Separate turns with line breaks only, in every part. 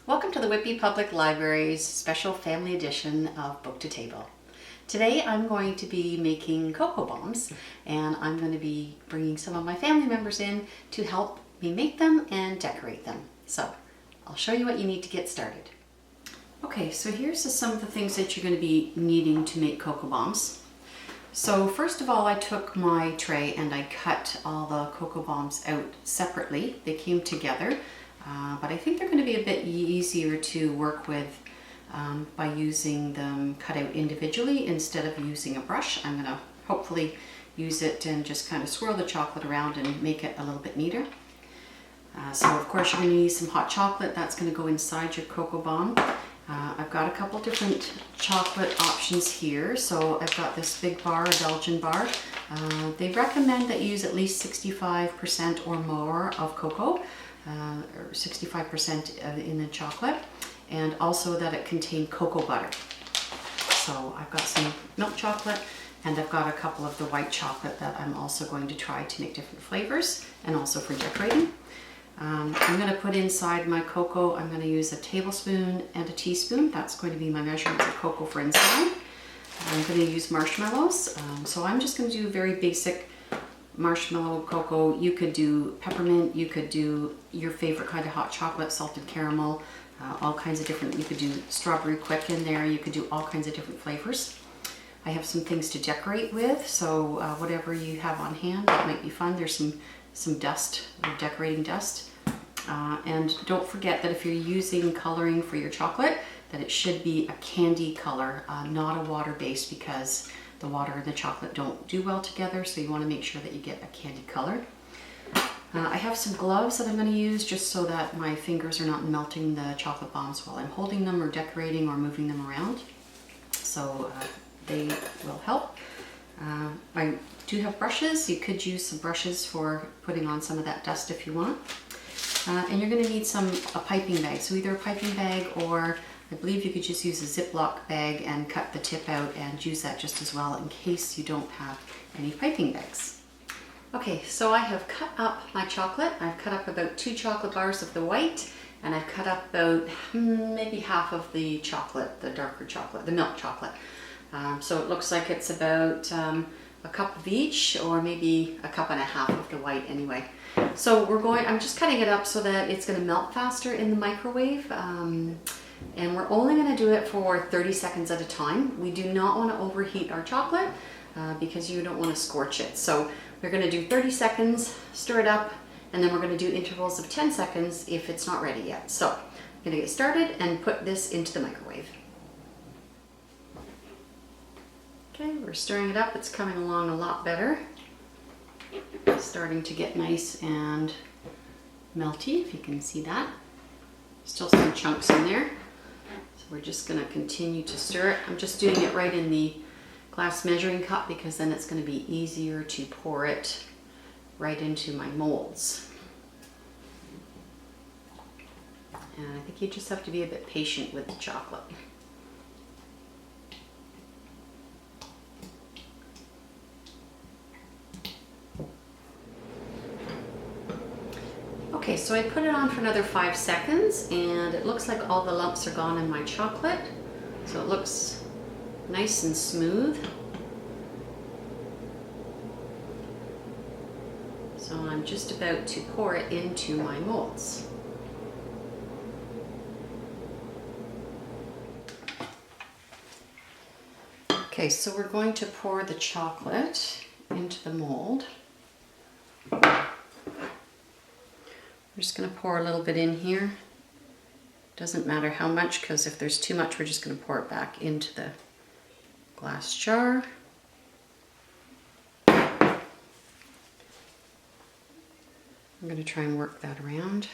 Welcome to the Whitby Public Library's special family edition of Book to Table. Today I'm going to be making cocoa bombs, and I'm going to be bringing some of my family members in to help me make them and decorate them. So I'll show you what you need to get started. Okay, so here's some of the things that you're going to be needing to make cocoa bombs. So first of all, I took my tray and I cut all the cocoa bombs out separately. They came together. But I think they're going to be a bit easier to work with by using them cut out individually instead of using a brush. I'm going to hopefully use it and just kind of swirl the chocolate around and make it a little bit neater. So of course you're going to need some hot chocolate. That's going to go inside your cocoa bomb. I've got a couple different chocolate options here. So I've got this big bar, a Belgian bar. They recommend that you use at least 65% or more of cocoa. Or 65% in the chocolate, and also that it contained cocoa butter. So I've got some milk chocolate and I've got a couple of the white chocolate that I'm also going to try to make different flavors and also for decorating. I'm going to put inside my cocoa, I'm going to use a tablespoon and a teaspoon. That's going to be my measurements of cocoa for inside. I'm going to use marshmallows. So I'm just going to do very basic marshmallow cocoa. You could do peppermint, you could do your favorite kind of hot chocolate, salted caramel, all kinds of different, you could do strawberry quick in there, you could do all kinds of different flavors. I have some things to decorate with, so whatever you have on hand, that might be fun. There's some dust, decorating dust. And don't forget that if you're using coloring for your chocolate, that it should be a candy color, not a water base, because the water and the chocolate don't do well together, so you want to make sure that you get a candy color. I have some gloves that I'm going to use just so that my fingers are not melting the chocolate bombs while I'm holding them or decorating or moving them around. So they will help. I do have brushes. You could use some brushes for putting on some of that dust if you want. And you're going to need a piping bag. So either a piping bag, or I believe you could just use a Ziploc bag and cut the tip out and use that just as well in case you don't have any piping bags. Okay, so I have cut up my chocolate. I've cut up about 2 chocolate bars of the white, and I've cut up about maybe half of the chocolate, the darker chocolate, the milk chocolate. So it looks like it's about a cup of each, or maybe a cup and a half of the white anyway. So I'm just cutting it up so that it's going to melt faster in the microwave. And we're only going to do it for 30 seconds at a time. We do not want to overheat our chocolate because you don't want to scorch it. So we're going to do 30 seconds, stir it up, and then we're going to do intervals of 10 seconds if it's not ready yet. So I'm going to get started and put this into the microwave. Okay, we're stirring it up. It's coming along a lot better. It's starting to get nice and melty, if you can see that. Still some chunks in there. So we're just going to continue to stir it. I'm just doing it right in the glass measuring cup because then it's going to be easier to pour it right into my molds. And I think you just have to be a bit patient with the chocolate. Okay, so I put it on for another 5 seconds, and it looks like all the lumps are gone in my chocolate. So it looks nice and smooth. So I'm just about to pour it into my molds. Okay, so we're going to pour the chocolate into the mold. We're just going to pour a little bit in here. Doesn't matter how much, because if there's too much, we're just going to pour it back into the glass jar. I'm going to try and work that around.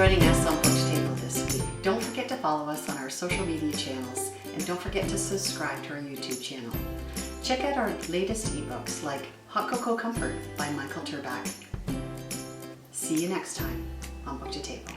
joining us on Book to Table this week. Don't forget to follow us on our social media channels, and don't forget to subscribe to our YouTube channel. Check out our latest ebooks like Hot Cocoa Comfort by Michael Turbach. See you next time on Book to Table.